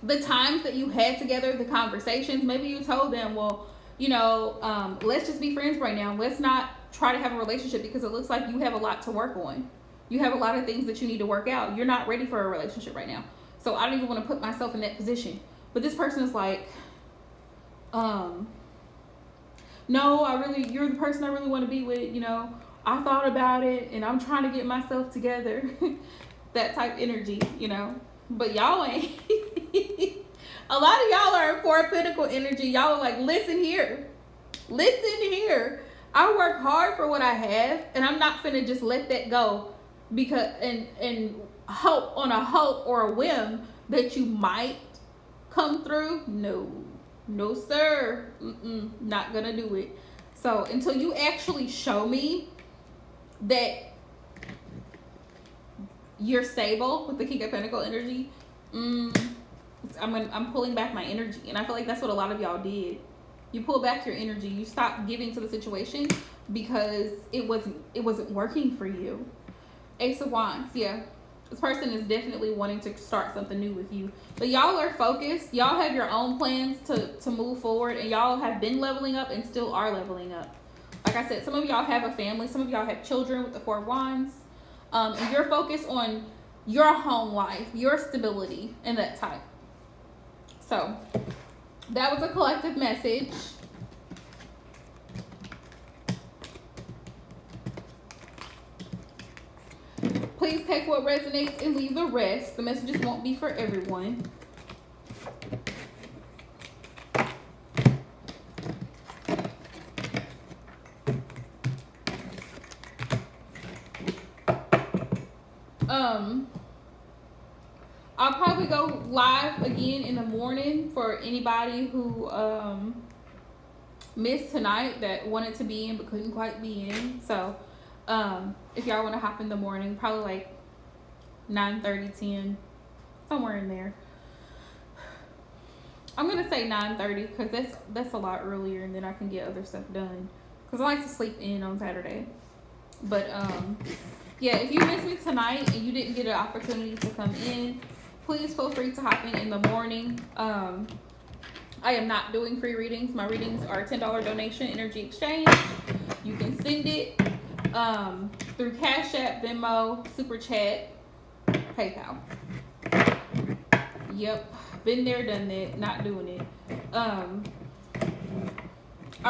the times that you had together, the conversations. Maybe you told them, well, let's just be friends right now. Let's not try to have a relationship because it looks like you have a lot to work on. You have a lot of things that you need to work out. You're not ready for a relationship right now. So I don't even want to put myself in that position. But this person is like, no, you're the person I really want to be with. I thought about it and I'm trying to get myself together. That type energy, But y'all ain't. A lot of y'all are in Four of Pentacle energy. Y'all are like, listen here. I work hard for what I have, and I'm not finna just let that go because and hope on a hope or a whim that you might come through. No sir. Not gonna do it. So until you actually show me that you're stable with the King of Pentacle energy, I'm pulling back my energy. And I feel like that's what a lot of y'all did. You pull back your energy. You stopped giving to the situation because it wasn't working for you. Ace of Wands, yeah. This person is definitely wanting to start something new with you. But y'all are focused. Y'all have your own plans to move forward. And y'all have been leveling up and still are leveling up. Like I said, some of y'all have a family. Some of y'all have children with the Four of Wands. And you're focused on your home life, your stability, and that type. So that was a collective message. Please take what resonates and leave the rest. The messages won't be for everyone. I'll probably go live again in the morning for anybody who missed tonight that wanted to be in but couldn't quite be in. So if y'all want to hop in the morning, probably like 9:30, 10, somewhere in there. I'm gonna say 9:30 because that's a lot earlier, and then I can get other stuff done. Because I like to sleep in on Saturday. But yeah, if you missed me tonight and you didn't get an opportunity to come in, please feel free to hop in the morning. I am not doing free readings. My readings are $10 donation, energy exchange. You can send it through Cash App, Venmo, Super Chat, PayPal. Yep, been there, done that, not doing it. I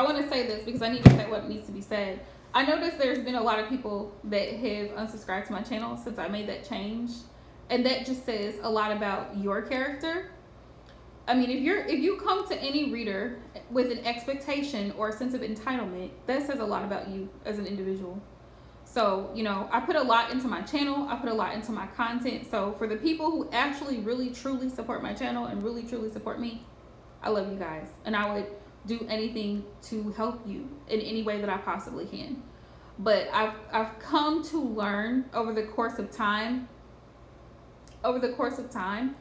want to say this because I need to say what needs to be said. I noticed there's been a lot of people that have unsubscribed to my channel since I made that change. And that just says a lot about your character. I mean, if you come to any reader with an expectation or a sense of entitlement, that says a lot about you as an individual. So, I put a lot into my channel. I put a lot into my content. So for the people who actually really, truly support my channel and really, truly support me, I love you guys. And I would do anything to help you in any way that I possibly can. But I've come to learn over the course of time over the course of time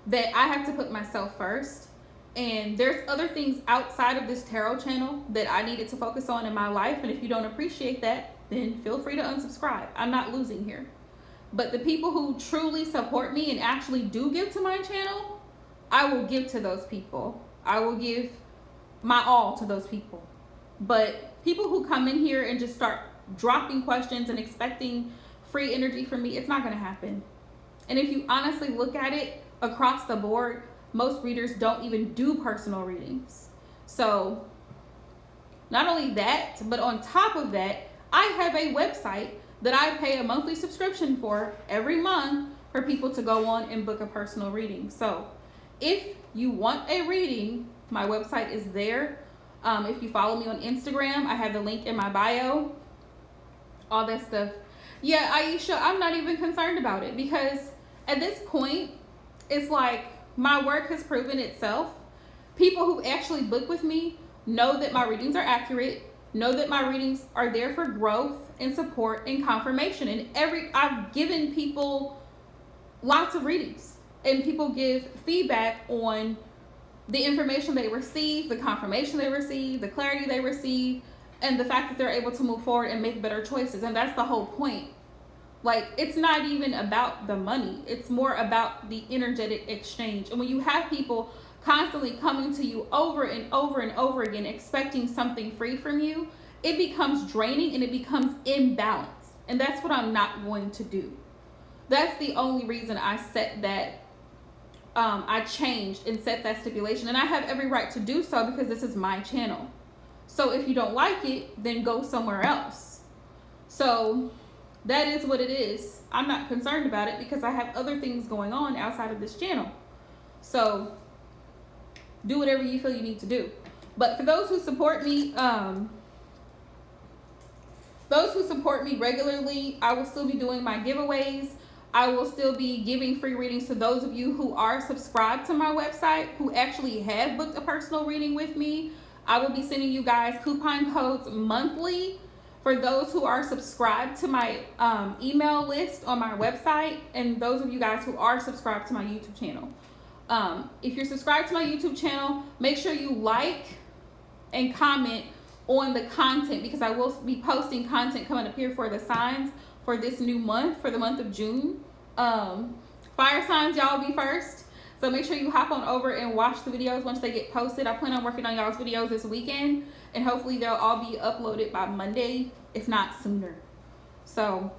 that I have to put myself first. And there's other things outside of this tarot channel that I needed to focus on in my life. And if you don't appreciate that, then feel free to unsubscribe. I'm not losing here. But the people who truly support me and actually do give to my channel, I will give to those people. I will give my all to those people. But people who come in here and just start dropping questions and expecting free energy from me, it's not going to happen. And if you honestly look at it across the board, most readers don't even do personal readings. So not only that, but on top of that, I have a website that I pay a monthly subscription for every month for people to go on and book a personal reading. So if you want a reading, my website is there. If you follow me on Instagram, I have the link in my bio, all that stuff. Yeah, Aisha, I'm not even concerned about it, because at this point, it's like my work has proven itself. People who actually book with me know that my readings are accurate, know that my readings are there for growth and support and confirmation. And I've given people lots of readings, and people give feedback on the information they receive, the confirmation they receive, the clarity they receive, and the fact that they're able to move forward and make better choices. And that's the whole point. Like, it's not even about the money. It's more about the energetic exchange. And when you have people constantly coming to you over and over and over again, expecting something free from you, it becomes draining and it becomes imbalanced. And that's what I'm not going to do. That's the only reason I set that, I changed and set that stipulation. And I have every right to do so, because this is my channel. So if you don't like it, then go somewhere else. So that is what it is. I'm not concerned about it because I have other things going on outside of this channel. So do whatever you feel you need to do. But for those who support me, regularly, I will still be doing my giveaways. I will still be giving free readings to those of you who are subscribed to my website, who actually have booked a personal reading with me. I will be sending you guys coupon codes monthly for those who are subscribed to my email list on my website, and those of you guys who are subscribed to my YouTube channel. If you're subscribed to my YouTube channel, make sure you like and comment on the content, because I will be posting content coming up here for the signs for this new month, for the month of June. Fire signs, y'all be first. So make sure you hop on over and watch the videos once they get posted. I plan on working on y'all's videos this weekend, and hopefully they'll all be uploaded by Monday, if not sooner. So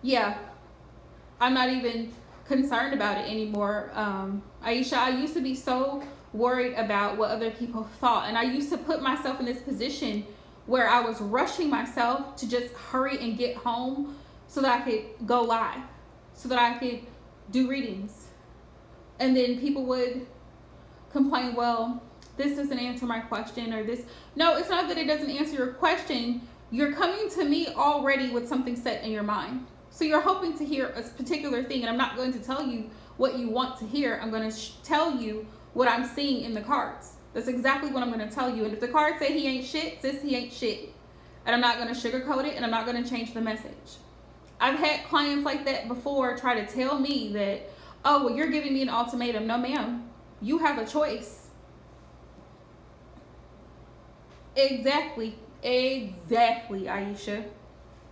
yeah, I'm not even concerned about it anymore. Aisha, I used to be so worried about what other people thought, and I used to put myself in this position where I was rushing myself to just hurry and get home so that I could go live, so that I could do readings. And then people would complain, well, this doesn't answer my question, or this. No, it's not that it doesn't answer your question. You're coming to me already with something set in your mind. So you're hoping to hear a particular thing, and I'm not going to tell you what you want to hear. I'm going to tell you what I'm seeing in the cards. That's exactly what I'm going to tell you. And if the cards say he ain't shit, sis, he ain't shit. And I'm not going to sugarcoat it, and I'm not going to change the message. I've had clients like that before try to tell me that, oh, well, you're giving me an ultimatum. No, ma'am. You have a choice. Exactly, Aisha.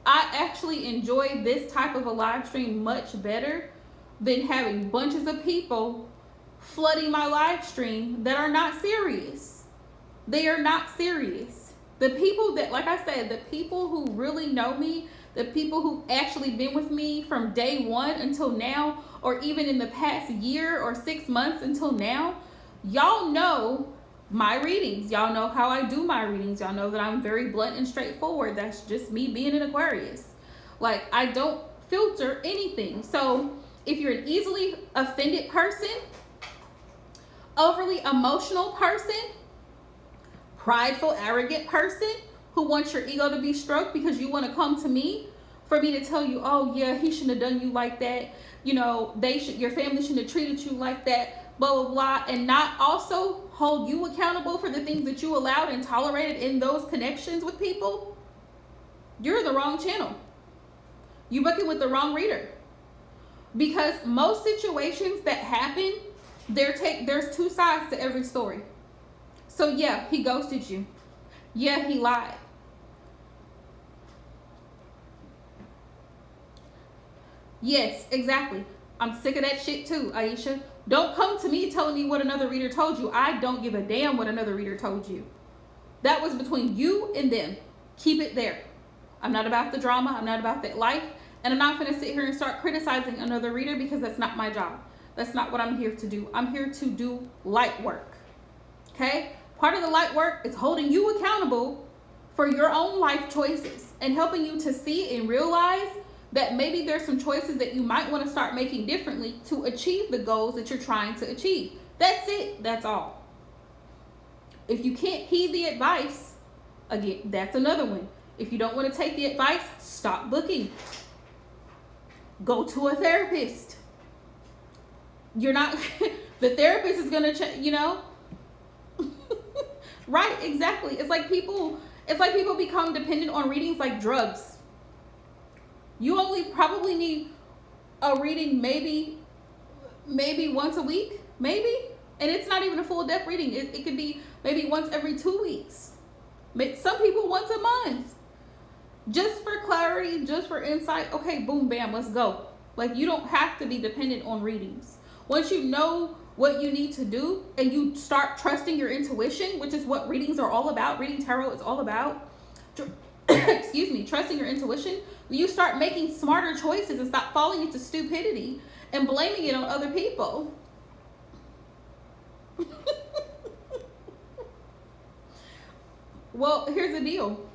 I actually enjoy this type of a live stream much better than having bunches of people flooding my live stream that are not serious. They are not serious. The people that, like I said, the people who really know me, the people who've actually been with me from day one until now, or even in the past year or 6 months until now, y'all know my readings. Y'all know how I do my readings. Y'all know that I'm very blunt and straightforward. That's just me being an Aquarius. Like, I don't filter anything. So if you're an easily offended person, overly emotional person, prideful, arrogant person who wants your ego to be stroked because you want to come to me for me to tell you, oh yeah, he shouldn't have done you like that. You know, your family shouldn't have treated you like that, blah, blah, blah, and not also hold you accountable for the things that you allowed and tolerated in those connections with people, you're the wrong channel. You're booking with the wrong reader. Because most situations that happen, there's two sides to every story. So yeah, he ghosted you. Yeah, he lied. Yes, exactly. I'm sick of that shit too, Aisha. Don't come to me telling me what another reader told you. I don't give a damn what another reader told you. That was between you and them. Keep it there. I'm not about the drama. I'm not about that life. And I'm not going to sit here and start criticizing another reader because that's not my job. That's not what I'm here to do. I'm here to do light work. Okay? Part of the light work is holding you accountable for your own life choices and helping you to see and realize that maybe there's some choices that you might want to start making differently to achieve the goals that you're trying to achieve. That's it. That's all. If you can't heed the advice, again, that's another one. If you don't want to take the advice, stop looking. Go to a therapist. You're not, the therapist is going to, right, exactly. It's like people become dependent on readings like drugs. You only probably need a reading maybe once a week, maybe. And it's not even a full depth reading. It could be maybe once every 2 weeks. Some people once a month. Just for clarity, just for insight. Okay, boom, bam, let's go. Like, you don't have to be dependent on readings. Once you know what you need to do and you start trusting your intuition, which is what readings are all about, reading tarot is all about, excuse me, trusting your intuition, you start making smarter choices and stop falling into stupidity and blaming it on other people. Well, here's the deal.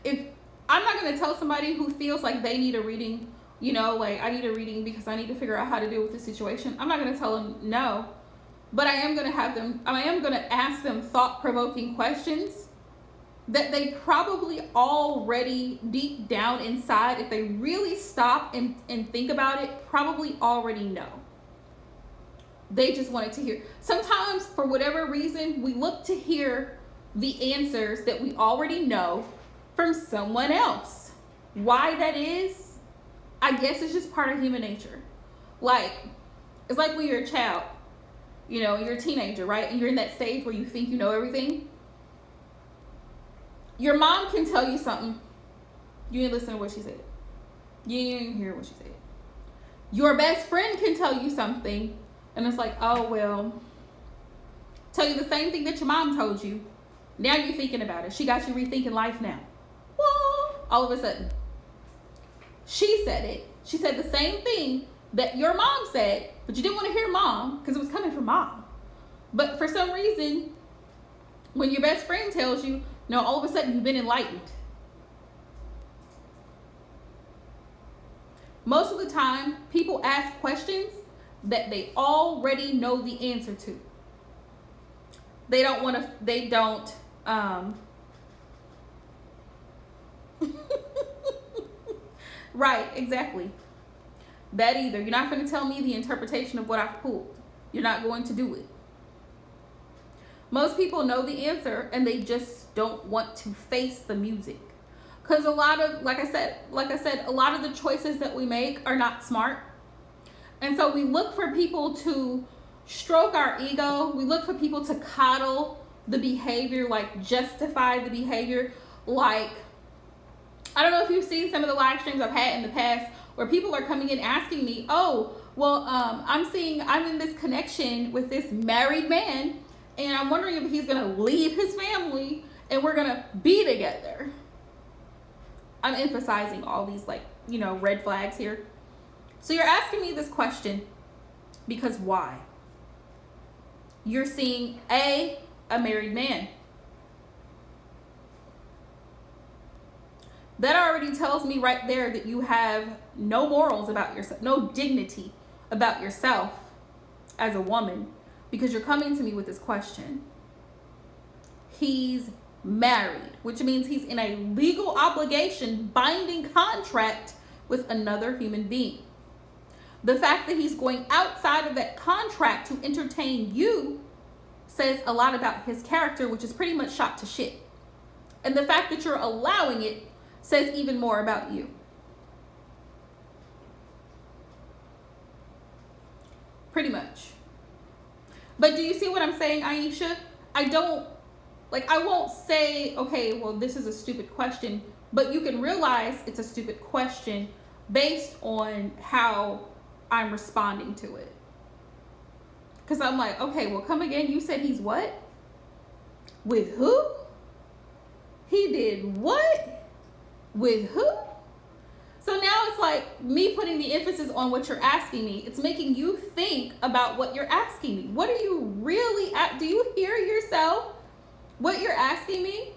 If I'm not going to tell somebody who feels like they need a reading, like I need a reading because I need to figure out how to deal with the situation, I'm not going to tell them no. But I am going to ask them thought-provoking questions that they probably already deep down inside, if they really stop and think about it, probably already know. They just wanted to hear. Sometimes, for whatever reason, we look to hear the answers that we already know from someone else. Why that is, I guess it's just part of human nature. Like, it's like when you're a child, you're a teenager, right? And you're in that stage where you think you know everything. Your mom can tell you something. You didn't listen to what she said. You didn't hear what she said. Your best friend can tell you something. And it's like, oh, well, tell you the same thing that your mom told you. Now you're thinking about it. She got you rethinking life now. Well, all of a sudden, she said it. She said the same thing that your mom said, but you didn't want to hear mom because it was coming from mom. But for some reason, when your best friend tells you, no, all of a sudden you've been enlightened. Most of the time, people ask questions that they already know the answer to. They don't want to, right, exactly. That either. You're not going to tell me the interpretation of what I've pulled. You're not going to do it. Most people know the answer and they just don't want to face the music. Because a lot of, like I said, a lot of the choices that we make are not smart. And so we look for people to stroke our ego. We look for people to coddle the behavior, like justify the behavior. Like, I don't know if you've seen some of the live streams I've had in the past where people are coming in asking me, oh, well, I'm in this connection with this married man and I'm wondering if he's going to leave his family and we're going to be together. I'm emphasizing all these red flags here. So you're asking me this question because why? You're seeing a married man. That already tells me right there that you have no morals about yourself, no dignity about yourself as a woman, because you're coming to me with this question. He's married, which means he's in a legal obligation, binding contract with another human being. The fact that he's going outside of that contract to entertain you says a lot about his character, which is pretty much shot to shit. And the fact that you're allowing it says even more about you. pretty much. But do you see what I'm saying, Aisha? I won't say, okay, well, this is a stupid question, but you can realize it's a stupid question based on how I'm responding to it. Because I'm like, okay, well, come again. You said he's what? With who? He did what? With who? So now it's like me putting the emphasis on what you're asking me. It's making you think about what you're asking me. What are you really at? Do you hear yourself? What you're asking me?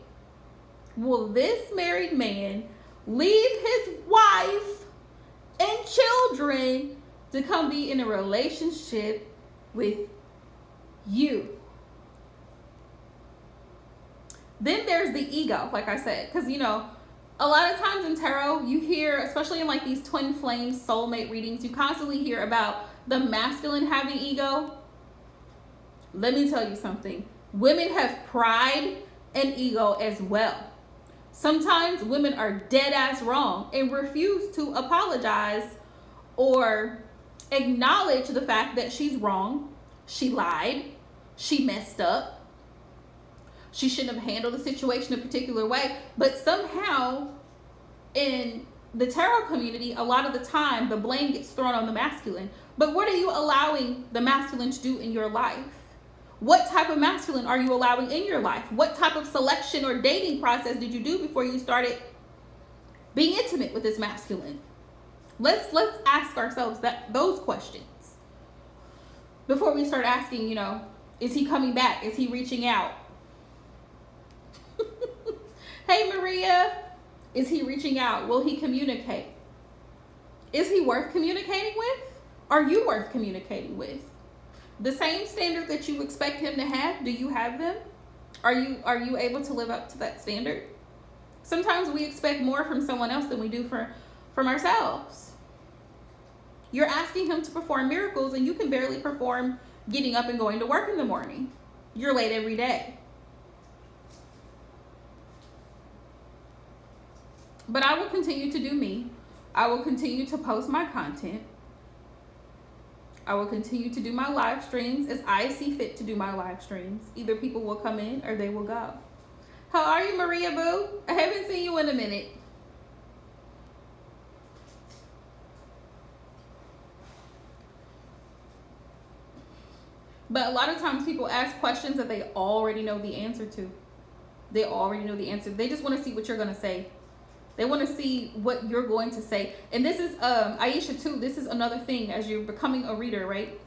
Will this married man leave his wife and children to come be in a relationship with you? Then there's the ego, like I said, because a lot of times in tarot, you hear, especially in like these twin flame soulmate readings, you constantly hear about the masculine having ego. Let me tell you something. Women have pride and ego as well. Sometimes women are dead ass wrong and refuse to apologize or acknowledge the fact that she's wrong. She lied. She messed up. She shouldn't have handled the situation a particular way. But somehow in the tarot community, a lot of the time, the blame gets thrown on the masculine. But what are you allowing the masculine to do in your life? What type of masculine are you allowing in your life? What type of selection or dating process did you do before you started being intimate with this masculine? Let's ask ourselves those questions before we start asking, is he coming back? Is he reaching out? Hey, Maria, is he reaching out? Will he communicate? Is he worth communicating with? Are you worth communicating with? The same standard that you expect him to have, do you have them? Are you able to live up to that standard? Sometimes we expect more from someone else than we do from ourselves. You're asking him to perform miracles and you can barely perform getting up and going to work in the morning. You're late every day. But I will continue to do me. I will continue to post my content. I will continue to do my live streams as I see fit to do my live streams. Either people will come in or they will go. How are you, Maria Boo? I haven't seen you in a minute. But a lot of times people ask questions that they already know the answer to. They already know the answer. They just want to see what you're going to say. They want to see what you're going to say. And this is, Aisha too, this is another thing as you're becoming a reader, right?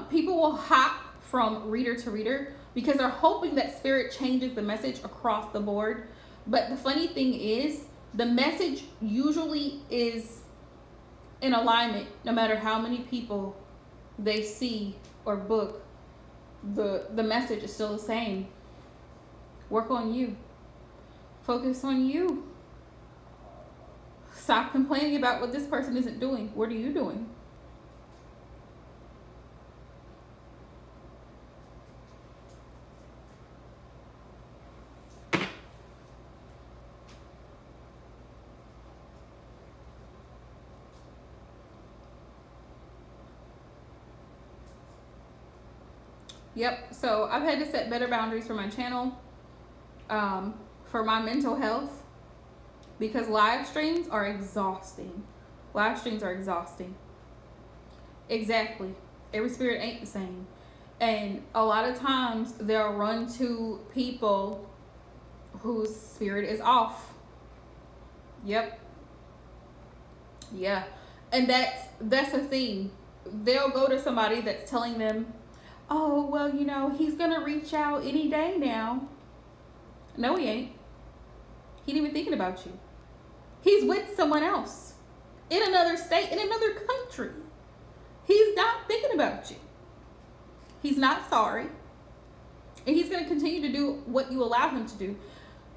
People will hop from reader to reader because they're hoping that spirit changes the message across the board. But the funny thing is, the message usually is in alignment no matter how many people they see or book. The message is still the same. Work on you. Focus on you. Stop complaining about what this person isn't doing. What are you doing? Yep, so I've had to set better boundaries for my channel, for my mental health, because live streams are exhausting. Live streams are exhausting. Exactly. Every spirit ain't the same. And a lot of times they'll run to people whose spirit is off. Yep. Yeah. And that's a thing. They'll go to somebody that's telling them, oh, well, he's going to reach out any day now. No, he ain't. He ain't even thinking about you. He's with someone else in another state, in another country. He's not thinking about you. He's not sorry. And he's going to continue to do what you allow him to do.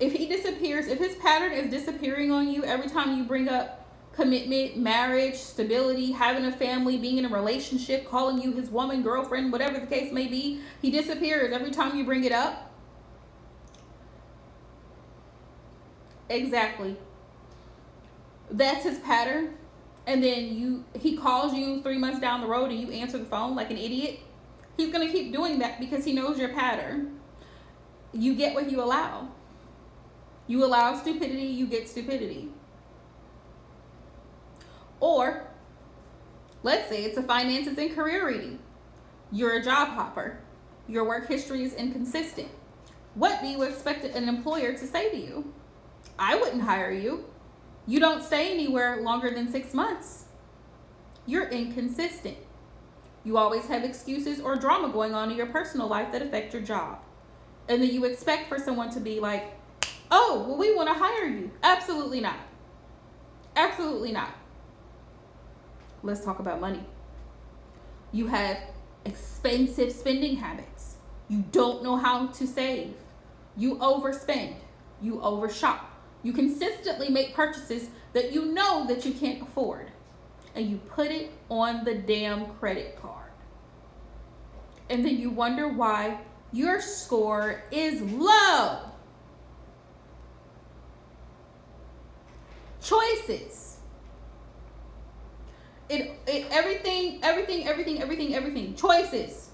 If he disappears, if his pattern is disappearing on you every time you bring up commitment, marriage, stability, having a family, being in a relationship, calling you his woman, girlfriend, whatever the case may be, he disappears every time you bring it up. Exactly. That's his pattern. and then he calls you 3 months down the road and you answer the phone like an idiot, he's going to keep doing that because he knows your pattern. You get what you allow. You allow stupidity, you get stupidity. Or, let's say it's a finances and career reading. You're a job hopper. Your work history is inconsistent. What do you expect an employer to say to you? I wouldn't hire you. You don't stay anywhere longer than 6 months. You're inconsistent. You always have excuses or drama going on in your personal life that affect your job. And then you expect for someone to be like, oh, well, we want to hire you. Absolutely not. Absolutely not. Let's talk about money. You have expensive spending habits. You don't know how to save. You overspend. You overshop. You consistently make purchases that you know that you can't afford. And you put it on the damn credit card. And then you wonder why your score is low. Choices. Everything. Choices.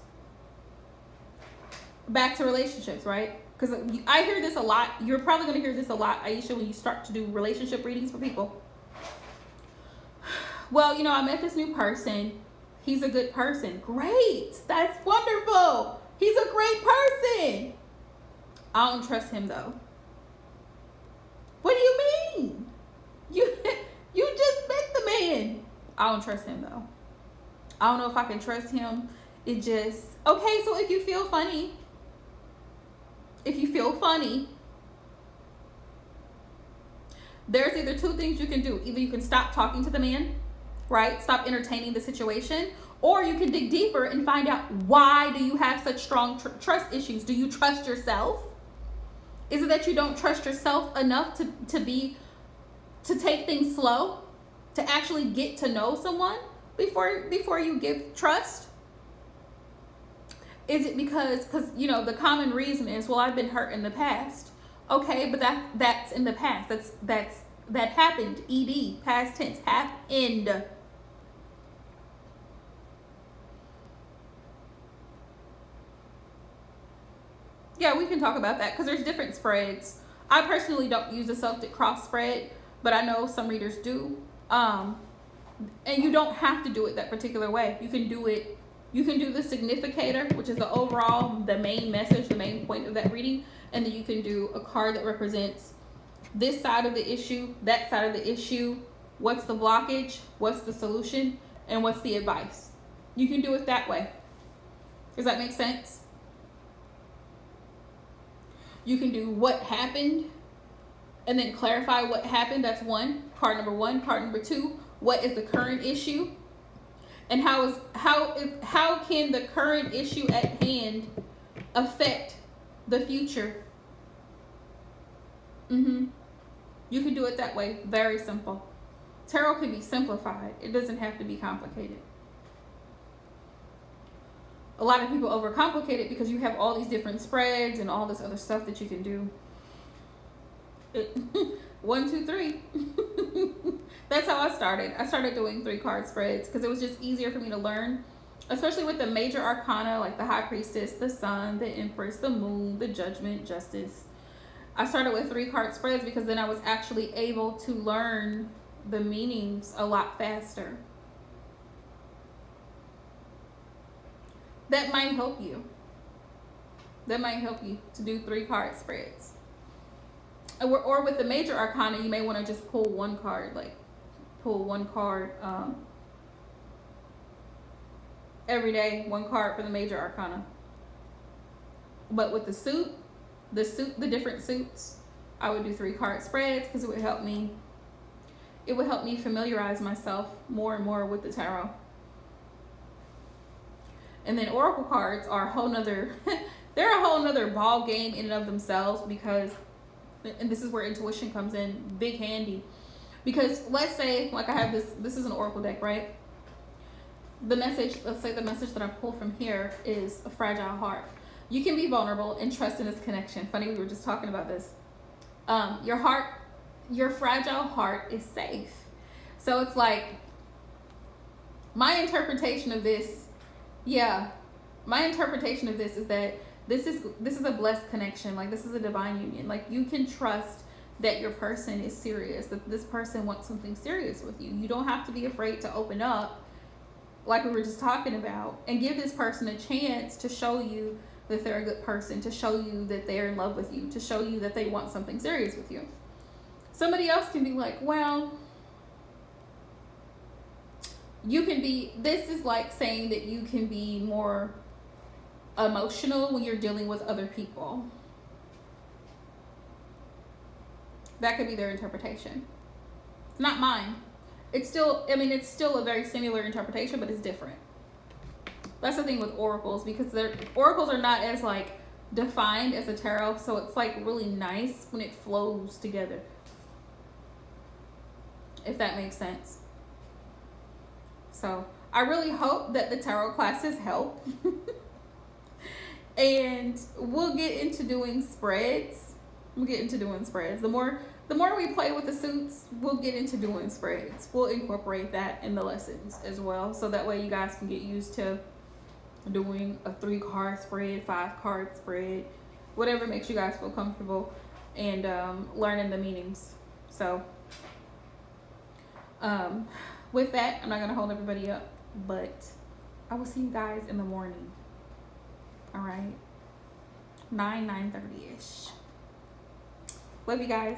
Back to relationships, right? Because I hear this a lot. You're probably going to hear this a lot, Aisha, when you start to do relationship readings for people. Well, I met this new person. He's a good person. Great. That's wonderful. He's a great person. I don't trust him, though. What do you mean? You just met the man. I don't trust him, though. I don't know if I can trust him. Okay, so if you feel funny, there's either two things you can do. Either you can stop talking to the man, right? Stop entertaining the situation. Or you can dig deeper and find out, why do you have such strong trust issues? Do you trust yourself? Is it that you don't trust yourself enough to take things slow, to actually get to know someone before you give trust? Is it because the common reason is, well, I've been hurt in the past. Okay, but that's in the past. That happened. ED, past tense, happened. Yeah, we can talk about that because there's different spreads. I personally don't use the Celtic cross spread, but I know some readers do. And you don't have to do it that particular way. You can do the significator, which is the main message, the main point of that reading. And then you can do a card that represents this side of the issue, that side of the issue, what's the blockage, what's the solution, and what's the advice. You can do it that way. Does that make sense? You can do what happened and then clarify what happened. That's card number one. Card number two, what is the current issue? And how can the current issue at hand affect the future? You can do it that way. Very simple. Tarot can be simplified. It doesn't have to be complicated. A lot of people overcomplicate it because you have all these different spreads and all this other stuff that you can do. 1, 2, 3. That's how I started. I started doing 3-card spreads because it was just easier for me to learn, especially with the major arcana like the High Priestess, the Sun, the Empress, the Moon, the Judgment, Justice. I started with 3-card spreads because then I was actually able to learn the meanings a lot faster. That might help you. To do 3-card spreads. Or with the major arcana, you may want to just pull one card, every day, one card for the major arcana. But with the different suits, I would do 3-card spreads because it would help me familiarize myself more and more with the tarot. And then oracle cards are they're a whole nother ball game in and of themselves, because, and this is where intuition comes in big handy. Because let's say, like I have this is an oracle deck, right? Let's say the message that I pull from here is a fragile heart. You can be vulnerable and trust in this connection. Funny, we were just talking about this. Your fragile heart is safe. So it's like, My interpretation of this, yeah, my interpretation of this is that this is a blessed connection. Like, this is a divine union. Like, you can trust that your person is serious, that this person wants something serious with you. You don't have to be afraid to open up, like we were just talking about, and give this person a chance to show you that they're a good person, to show you that they're in love with you, to show you that they want something serious with you. Somebody else can be like, well, you can be, this is like saying that you can be more emotional when you're dealing with other people. That could be their interpretation. It's not mine. It's still, I mean, it's still a very similar interpretation, but it's different. That's the thing with oracles, because oracles are not as like defined as a tarot, so it's like really nice when it flows together, if that makes sense. So I really hope that the tarot classes help. And we'll get into doing spreads. The more we play with the suits, we'll get into doing spreads. We'll incorporate that in the lessons as well, so that way you guys can get used to doing a 3-card spread, 5-card spread, whatever makes you guys feel comfortable, and learning the meanings. So with that, I'm not gonna hold everybody up, but I will see you guys in the morning. All right, 9:30ish. Love you guys.